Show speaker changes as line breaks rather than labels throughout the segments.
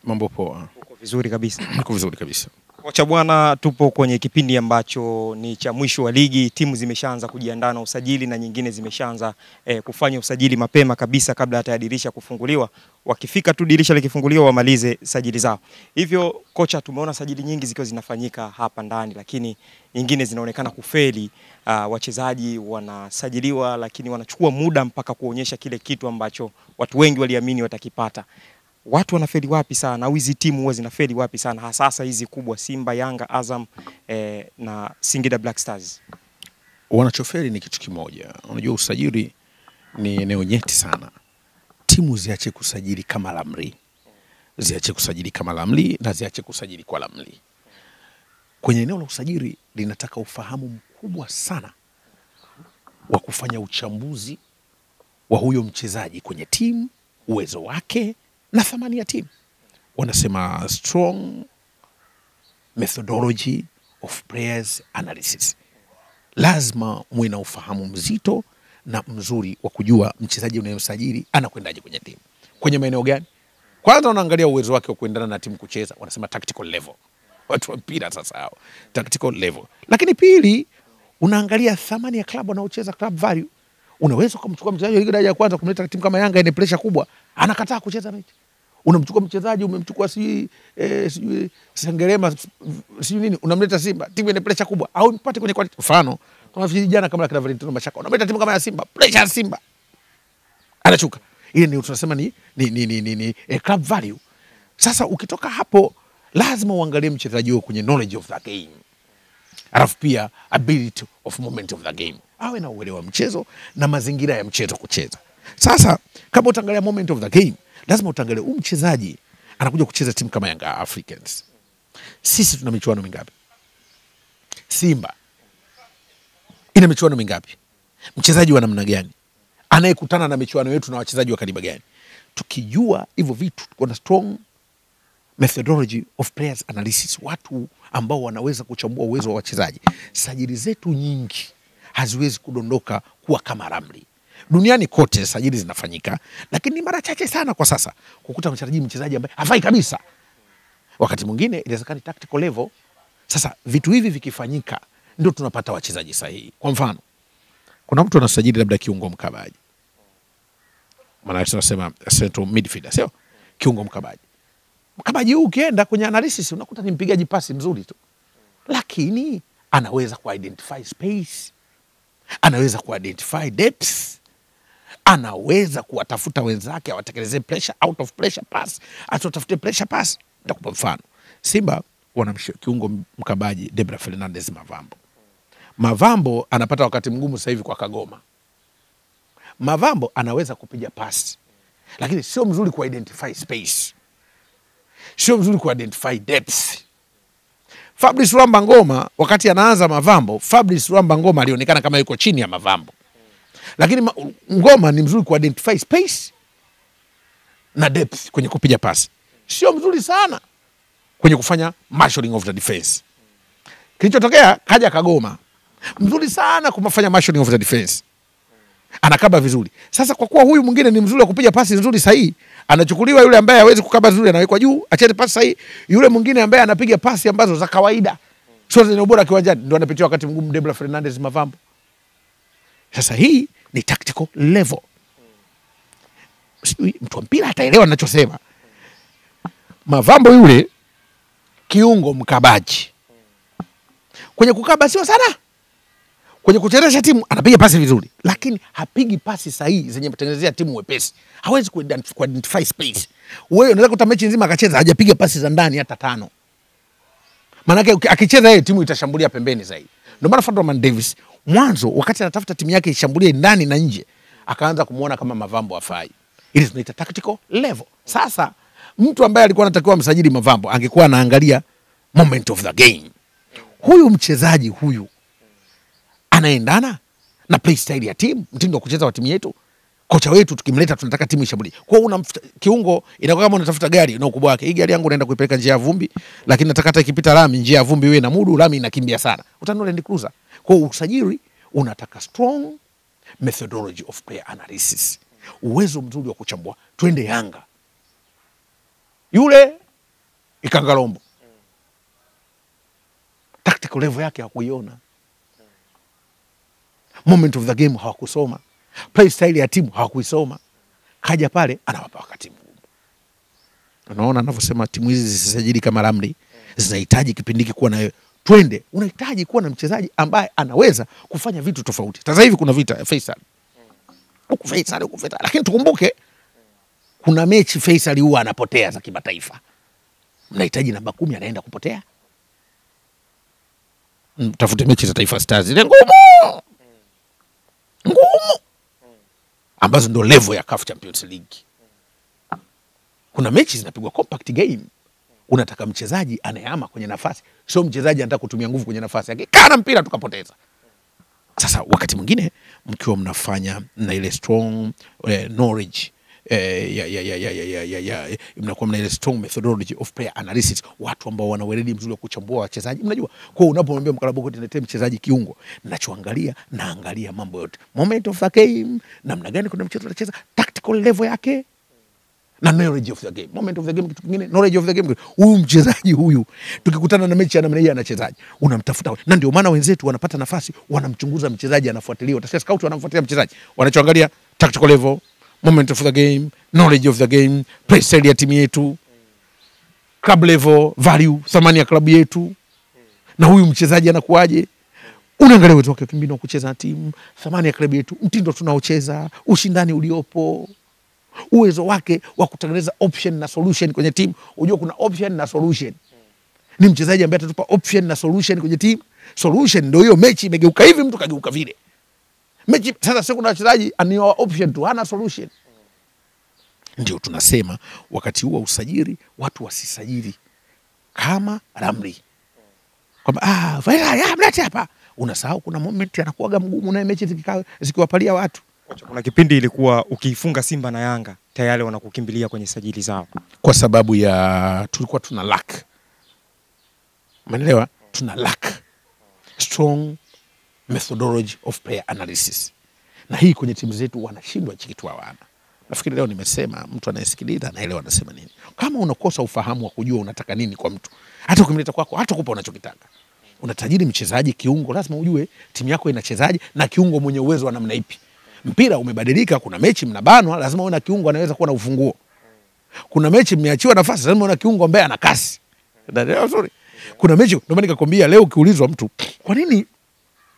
Mambo poa.
Uko vizuri kabisa.
Uko vizuri kabisa.
Kocha bwana, tupo kwenye kipindi ambacho ni cha mwisho wa ligi, timu zimeshaanza kujiandaa na usajili na nyingine zimeshaanza kufanya usajili mapema kabisa kabla hata ya dirisha kufunguliwa. Wakifika tu dirisha likifunguliwa wamalize sajili zao. Hivyo kocha, tumeona sajili nyingi zikiwa zinafanyika hapa ndani, lakini nyingine zinaonekana kufeli. Wachezaji wanasajiliwa lakini wanachukua muda mpaka kuonyesha kile kitu ambacho watu wengi waliamini watakipata. Watu wanafeli wapi sana, au hizi timu huwa zinafeli wapi sana, hasa hizi kubwa Simba, Yanga, Azam na Singida Black Stars?
Wanachofeli ni kitu kimoja. Unajua usajili ni eneo nyeti sana. Timu ziache kusajili kama lamri. Ziache kusajili kama lamri na ziache kusajili kwa lamri. Kwenye eneo la usajili linataka ufahamu mkubwa sana wa kufanya uchambuzi wa huyo mchezaji kwenye timu, uwezo wake na thamani ya timu. Wanasema strong methodology of players analysis. Lazima muwe na ufahamu mzito na mzuri wa kujua mchezaji unayemsajili anakwendaje kwenye timu. Kwenye maeneo gani? Kwanza unaangalia uwezo wake wa kuendana na timu kucheza. Wanasema tactical level. Watu wa mpira sasa hao. Tactical level. Lakini pili, unaangalia thamani ya klabu anaocheza, club value. Unaweza kumchukua mchezaji wa ligi daraja ya kwanza kumleta timu kama Yanga yenye pressure kubwa, anakataa kucheza mechi. Unamchukua mchezaji, umemchukua Sengerema nini, unamleta Simba, timu yenye pressure kubwa, au mpate kwenye quality. Mfano kama vijana kama kina Valentino Mashaka, unamleta timu kama ya Simba, pressure ya Simba, anachuka. Ile ni tunasema ni club value. Sasa ukitoka hapo, lazima uangalie mchezaji wako kwenye knowledge of the game, alafu pia ability of moment of the game, awe na uelewa mchezo na mazingira ya mchezo kucheza. Sasa kama utaangalia moment of the game, lazima utaangalia mchezaji anakuja kucheza timu kama Yanga Africans. Sisi tuna michuano mingapi? Simba ina michuano mingapi? Mchezaji wa namna gani anayekutana na michuano yetu na wachezaji wa kaliba gani? Tukijua hivyo vitu, kuna strong methodology of players analysis, watu ambao wanaweza kuchambua uwezo wa wachezaji. Sajili zetu nyingi haziwezi kudondoka kuwa kama ramli. Duniani kote sajili zinafanyika, lakini ni mara chache sana kwa sasa kukuta mchezaji ambaye hafai kabisa. Wakati mwingine inawezekana tactical level. Sasa vitu hivi vikifanyika ndio tunapata wachezaji sahihi. Kwa mfano, kuna mtu anasajili labda kiungo mkabaji. Maana tunasema central midfielder, sio? Kiungo mkabaji. Mkabaji huyu ukienda kwenye analysis unakuta ni mpigaji pasi mzuri tu, lakini anaweza ku-identify space, anaweza ku-identify depth, anaweza kuwatafuta wenzake awatekelezee pressure, out of pressure pass, atotafute pressure pass. Nitakupa mfano. Simba wana kiungo mkabaji Debra Fernandez Mavambo. Mavambo anapata wakati mgumu sasa hivi kwa Kagoma. Mavambo anaweza kupiga pass, lakini sio mzuri ku identify space, sio mzuri ku identify depth. Fabrice Ruamba Ngoma wakati anaanza Mavambo, Fabrice Ruamba Ngoma alionekana kama yuko chini ya Mavambo. Lakini Ngoma ni mzuri ku identify space na depth kwenye kupiga pasi. Sio mzuri sana kwenye kufanya marshalling of the defense. Kilichotokea kaja Kagoma, mzuri sana kumfanya marshalling of the defense, anakaba vizuri. Sasa kwa kuwa huyu mwingine ni mzuri wa kupiga pasi nzuri sahihi, anachukuliwa yule ambaye hawezi kukaba vizuri, anawekwa juu acheze pasi sahihi. Yule mwingine ambaye anapiga pasi ambazo za kawaida sio zenye ubora kiwanjani ndio anapitia wakati mgumu Debra Fernandez Mavambo. Sasa hii ni tactical level. Mtu wa mpira ataelewa ninachosema. Mavambo yule kiungo mkabaji, kwenye kukaba sio sana, kwenye kuchezesha timu anapiga pasi vizuri, lakini hapigi pasi sahihi zenye kutengenezea timu wepesi. Hawezi ku-identify space. Wewe unaweza kuta mechi nzima akacheza hajapiga pasi za ndani hata 5. Maana yake akicheza yeye timu itashambulia pembeni zaidi. Ndio maana Fadlan Davis mwanzo wakati anatafuta timu yake ishambulie ndani na nje, akaanza kumuona kama Mavambo afai. It is not tactical level. Sasa mtu ambaye alikuwa anatakiwa msajili Mavambo angekuwa anaangalia moment of the game. Huyu mchezaji huyu anaendana na play style ya timu, mtindo wa kucheza wa timu yetu. Kocha wetu tukimleta tunataka timu ishambulie. Kwa hiyo una kiungo inakuwa kama unatafuta gari na ukubwa wake. Hii gari yangu naenda kuipeleka njia ya vumbi, lakini nataka hata ikipita lami njia ya vumbi iwe na mudu, lami inakimbia sana. Utanunua Land Cruiser. Kwa hiyo usajili unataka strong methodology of player analysis. Uwezo mzuri wa kuchambua. Twende Yanga. Yule Ikangalombo. Tactical level yake hakuiona. Moment of the game hawakusoma. Play style ya timu hawakuisoma. Kaja pale anawapa wakati mgumu. Unaona anavyosema timu hizi zisisajili kama Ramli, zinahitaji kipindi hiki kuwa na twende, unahitaji kuwa na mchezaji ambaye anaweza kufanya vitu tofauti. Sasa hivi kuna vita Faisal. Huku Faisal. Lakini tukumbuke kuna mechi Faisal huwa anapotea za kimataifa. Mnahitaji namba 10 anaenda kupotea. Tafute mechi za Taifa Stars zile ngumu. Ambazo ndio level ya CAF Champions League. Kuna mechi zinapigwa compact game. Unataka mchezaji anayehama kwenye nafasi, sio mchezaji anataka kutumia nguvu kwenye nafasi yake. Kana mpira tukapoteza. Sasa wakati mwingine mkiwa mnafanya na ile strong knowledge mnakuwa mna ile strong methodology of player analysis, watu ambao wana weledi mzuri wa kuchambua wachezaji. Mnajua kwa unapomwambia Mkaraboko niletee mchezaji kiungo, ninachoangalia naangalia mambo yote, moment of the game, namna gani kuna mchezo anacheza, tactical level yake na knowledge of the game. Moment of the game kitu kingine, knowledge of the game. Huyu mchezaji huyu tukikutana na mechi namna hii anachezaji, unamtafuta. Na ndio maana wenzetu wanapata nafasi, wanamchunguza mchezaji, anafuatilia. Utasikia scout wanamfuatilia mchezaji, wanachoangalia tactical level, moment of the game, knowledge of the game, play style ya timu yetu, club level, value, thamani ya klabu yetu, na huyu mchezaji anakuaje. Unaangalia uwezo wake kimbinu kucheza na timu, thamani ya klabu yetu, mtindo tunaocheza, ushindani uliopo, uwezo wake wa kutengeneza option na solution kwenye timu. Unajua kuna option na solution. Ni mchezaji ambaye atatupa option na solution kwenye timu. Solution ndio hiyo mechi imegeuka hivi, mtu kageuka vile. Mechi sasa sio kuna wachezaji aniwa option tu, hana solution. Ndio tunasema wakati huo usajili watu wasisajili kama Ramli. Kwamba Faisal mlete hapa. Unasahau kuna moment anakuaga mgumu na mechi zikiwapalia watu.
Kuna kipindi ilikuwa ukiifunga Simba na Yanga tayari wanakukimbilia kwenye sajili zao.
Kwa sababu ya tulikuwa tuna lack. Umeelewa? Tuna lack strong methodology of player analysis. Na hii kwenye timu zetu wanashindwa hiki kitu hawana. Nafikiri leo nimesema mtu anayesikiliza anaelewa nasema nini. Kama unakosa ufahamu wa kujua unataka nini kwa mtu, hata ukimleta kwako hata kupa unachokitaka. Unatajiri mchezaji kiungo, lazima ujue timu yako inachezaje na kiungo mwenye uwezo wa namna ipi. Mpira umebadilika, kuna mechi mnabanwa, lazima uwe na kiungo anaweza kuwa na ufunguo. Kuna mechi mmeachiwa nafasi, lazima uwe na kiungo ambaye ana kasi. Ndio sorry. Kuna mechi ndio maana nikakwambia leo ukiulizwa mtu, kwa nini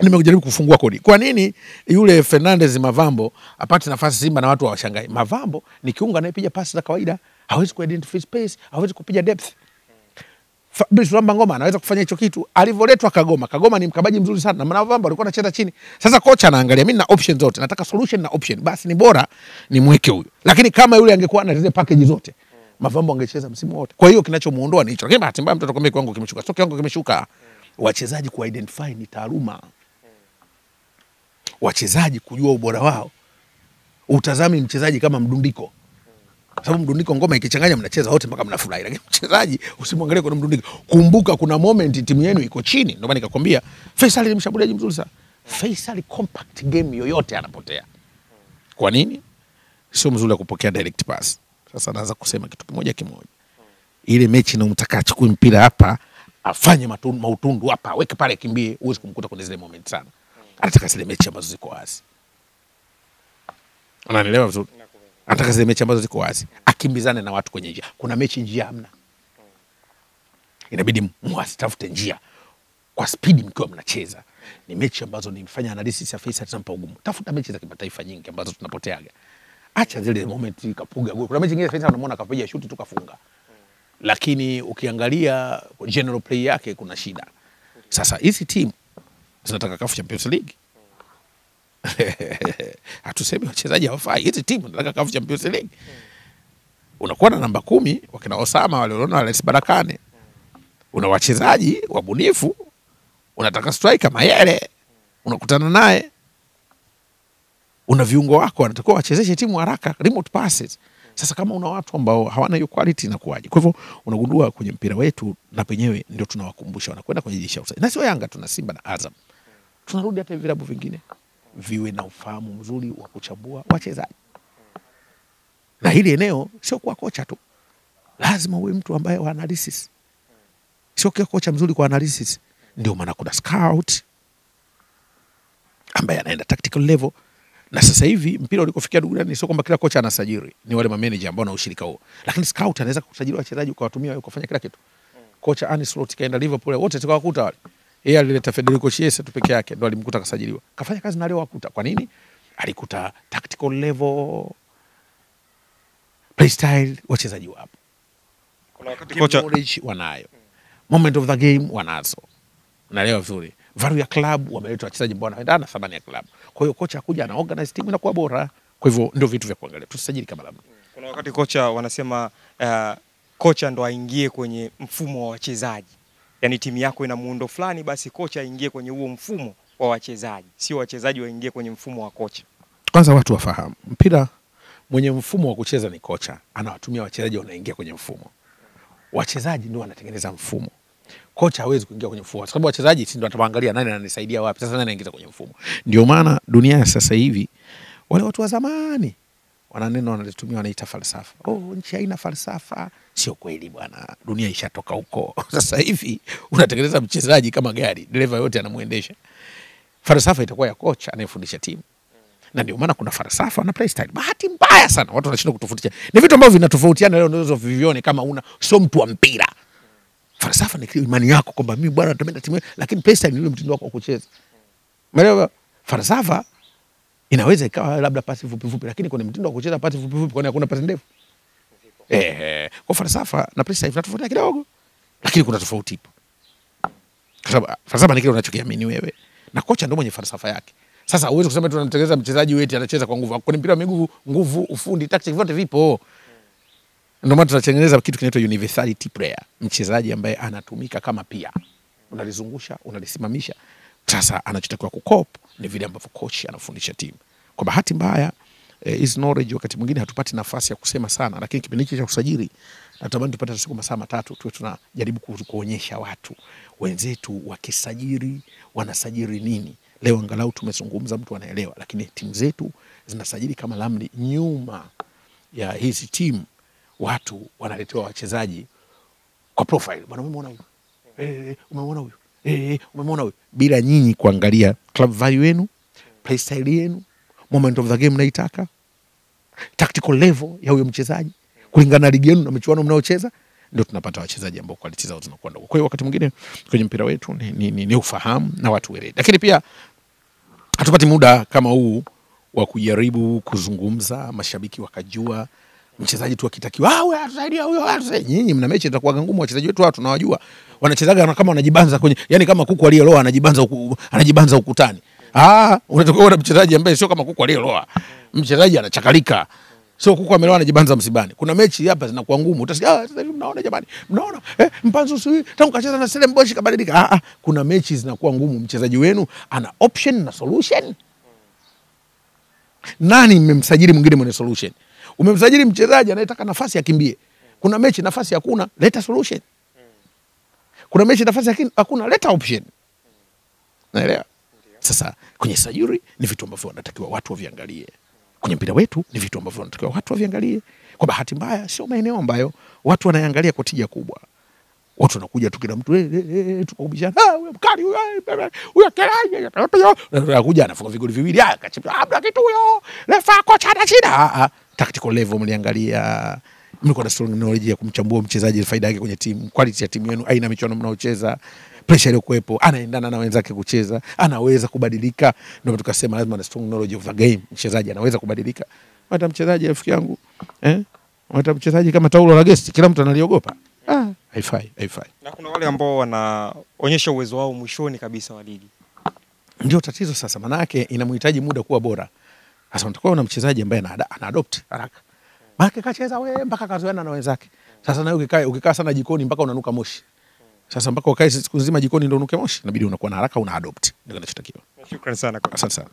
nimejaribu kufungua kodi? Kwa nini yule Fernandez Mavambo apate nafasi Simba na watu hawashangai? Mavambo ni kiungo anayepiga pasi za kawaida, hawezi ku-identify space, hawezi kupiga depth. Fabrice Ramba Ngoma anaweza kufanya hicho kitu. Alivyoletwa Kagoma ni mkabaji mzuri sana na Mavambo alikuwa anacheza chini. Sasa kocha anaangalia, mimi na options zote, nataka solution na option, basi ni bora nimweke huyo. Lakini kama yule angekuwa na zile package zote, Mavambo angecheza msimu wote. Kwa hiyo kinachomuondoa ni hicho. Lakini bahati mbaya mtu atakwambia kiwango kimeshuka. Sio kiwango kimeshuka. Wachezaji ku-identify ni taaluma. Wachezaji kujua ubora wao. Utazami mchezaji kama mdundiko. Sababu mdundiko ngoma ikichanganya mnacheza wote mpaka mnafurahi. Lakini mchezaji usimwangalie kwa mdundiko. Kumbuka kuna moment timu yenu iko chini. Ndio maana nikakwambia Faisal ni mshambuliaji mzuri sana. Faisal compact game yoyote anapotea. Kwa nini? Sio mzuri wa kupokea direct pass. Sasa naanza kusema kitu kimoja. Ile mechi na mtaka achukue mpira hapa, afanye mautundu hapa, weke pale kimbie, uweze kumkuta kwenye zile moment sana. Anataka zile mechi ambazo ziko wazi. Unaelewa vizuri? Anataka zile mechi ambazo ziko wazi. Akimbizane na watu kwenye njia. Kuna mechi njia hamna. Inabidi mwasitafute njia kwa speed mkiwa mnacheza. Ni mechi ambazo nimefanya analysis ya Faisal tunampa ugumu. Tafuta mechi za kimataifa nyingi ambazo tunapoteaga. Acha zile moment kapuga goli. Kuna mechi nyingine Faisal unamuona kapiga shuti tu kafunga. Lakini ukiangalia general play yake kuna shida. Sasa hizi timu zinataka CAF Champions League. Hatusemi wachezaji hawafai. Hizi timu zinataka CAF Champions League. Unakuwa na namba 10 wakina Osama wale unaona Alex Barakane. Una wachezaji wabunifu, unataka striker Mayele, unakutana naye. Una viungo wako wanatakiwa wachezeshe timu haraka, remote passes. Sasa kama una watu ambao hawana hiyo quality inakuwaje? Kwa hivyo unagundua kwenye mpira wetu na penyewe ndio tunawakumbusha wanakwenda kwenye jisha usajili. Na sio Yanga, tuna Simba na Azam. Tunarudi hata vilabu vingine viwe na ufahamu mzuri wa kuchambua wachezaji. Na hili eneo sio kwa kocha tu. lazima uwe mtu ambaye wa analysis. Sio kila kocha mzuri kwa analysis. Ndio maana kuna scout ambaye anaenda tactical level. Na sasa hivi mpira ulikofikia duniani sio kwamba kila kocha anasajili, ni wale manager ambao na ushirika huo. Lakini scout anaweza kusajili wachezaji ukawatumia kufanya kila kitu. Kocha Arne Slot kaenda Liverpool, wote tukawakuta wale. Yeye alileta Federico Chiesa tu peke yake ndio alimkuta kasajiliwa. Kafanya kazi na leo wakuta. Kwa nini? Alikuta tactical level, play style, wachezaji wapo.
Kuna wakati kocha
knowledge wanayo. Moment of the game wanazo. Unaelewa vizuri. Value ya club wameleta wachezaji ambao wanaendana na thamani ya club. Kwa hiyo kocha akuja ana organize timu inakuwa bora. Kwa hivyo ndio vitu vya kuangalia. Tusajili kama labda.
Kuna wakati kocha wanasema kocha ndo aingie kwenye mfumo wa wachezaji. Yaani timu yako ina muundo fulani, basi kocha aingie kwenye huo mfumo wa wachezaji, sio wachezaji waingie kwenye mfumo wa kocha.
Kwanza watu wafahamu, mpira mwenye mfumo wa kucheza ni kocha, anawatumia wachezaji wanaingia kwenye mfumo. Wachezaji ndio wanatengeneza mfumo. Kocha hawezi kuingia kwenye mfumo, kwa sababu wachezaji si ndio wataangalia nani ananisaidia wapi, sasa nani anaingiza kwenye mfumo. Ndio maana dunia sasa hivi wale watu wa zamani wana neno wanalitumia, wanaita falsafa. Nchi haina falsafa. Sio kweli bwana. Dunia ishatoka huko. Sasa hivi unatengeneza mchezaji kama gari, dereva yote anamuendesha. Falsafa itakuwa ya kocha anayefundisha timu. Na ndio maana kuna falsafa na play style. Bahati mbaya sana watu wanashindwa kutofautisha. Ni vitu ambavyo vinatofautiana leo ndio vivione kama sio mtu wa mpira. Falsafa ni imani yako kwamba mimi bwana nataka timu, lakini play style ni ile mtindo wako wa kucheza. Umeelewa? Falsafa inaweza ikawa labda pasi fupi fupi, lakini kwenye mtindo wa kucheza pasi fupi fupi kwani hakuna pasi ndefu. Kwa falsafa na play style vinatofautiana kidogo, lakini kuna tofauti ipo. Kwa sababu falsafa ni kile unachokiamini wewe, na kocha ndio mwenye falsafa yake. Sasa uwezo kusema tu unatengeneza mchezaji wetu anacheza kwa nguvu. Kwenye mpira wa miguu nguvu, ufundi, tactics vyote vipo. Ndio maana tunatengeneza kitu kinaitwa universality player, mchezaji ambaye anatumika kama pia. Unalizungusha, unalisimamisha. Sasa anachotakiwa kukop ni vile ambavyo coach anafundisha timu. Kwa bahati mbaya is knowledge wakati mwingine hatupati nafasi ya kusema sana, lakini kipindi hiki cha kusajili natamani tupate siku masaa matatu tuwe tunajaribu kuonyesha watu wenzetu wakisajili wanasajili nini. Leo angalau tumezungumza mtu anaelewa, lakini timu zetu zinasajili kama lamli. Nyuma ya hizi timu watu wanaletewa wachezaji kwa profile. Bwana umeona huyu? Umeona huyu? Umeona huyu? Bila nyinyi kuangalia club value yenu, play style yenu, moment of the game naitaka, tactical level ya huyo mchezaji, kulingana na ligi yenu na michuano mnaocheza, ndio tunapata wachezaji ambao quality zao zinakuwa ndogo. Kwa hiyo wakati mwingine kwenye mpira wetu ni ufahamu na watu weledi. Lakini pia hatupati muda kama huu wa kujaribu kuzungumza, mashabiki wakajua mchezaji tu akitakiwa wewe atusaidia huyo atusaidia. Nyinyi mna mechi itakuwa ngumu, wachezaji wetu watu tunawajua. Wanachezaga kama wanajibanza kwenye, yani kama kuku aliyeloa anajibanza ukutani. Unatakiwa na mchezaji ambaye sio kama kuku aliyeloa. Mchezaji anachakalika. Sio kuku ameloa anajibanza msibani. Kuna mechi hapa zinakuwa ngumu. Utasikia sasa hivi mnaona jamani. Mnaona Mpanzu si tangu kacheza na Stellenbosch kabadilika. Kuna mechi zinakuwa ngumu, mchezaji wenu ana option na solution. Nani mmemsajili mwingine mwenye solution? Umemsajili mchezaji anayetaka nafasi akimbie. Kuna mechi nafasi hakuna, leta solution. Kuna mechi nafasi hakuna, leta option. Naelewa? Sasa kwenye sajili ni vitu ambavyo wanatakiwa watu waviangalie. Kwenye mpira wetu ni vitu ambavyo wanatakiwa watu waviangalie. Kwa bahati mbaya sio maeneo ambayo watu wanaangalia kwa tija kubwa. Watu wanakuja tu kila mtu tukubishana, huyo mkali huyo keraje anakuja anafunga vigoli viwili akachipia labda kitu huyo refa kocha ana shida. Tactical level mliangalia, mlikuwa na strong knowledge ya kumchambua mchezaji, faida yake kwenye timu, quality ya timu yenu, aina michuano mnaocheza, pressure ile kuepo, anaendana na wenzake kucheza, anaweza kubadilika. Ndio tukasema lazima na strong knowledge of the game, mchezaji anaweza kubadilika. Hata mchezaji rafiki yangu hata mchezaji kama Taulo la Guest kila mtu analiogopa. Haifai.
Na kuna wale ambao wanaonyesha uwezo wao mwishoni kabisa wa ligi.
Ndio tatizo sasa, maana yake inamhitaji muda kuwa bora. Sasa unatakuwa na mchezaji ambaye ana adopt haraka. Maana kacheza wewe mpaka kazoeana na wenzake. Sasa na ukikaa sana jikoni mpaka unanuka moshi. Sasa mpaka ukae siku nzima jikoni ndio unuke moshi, inabidi unakuwa na haraka una adopt. Ndio kinachotakiwa.
Shukrani sana.
Asante sana.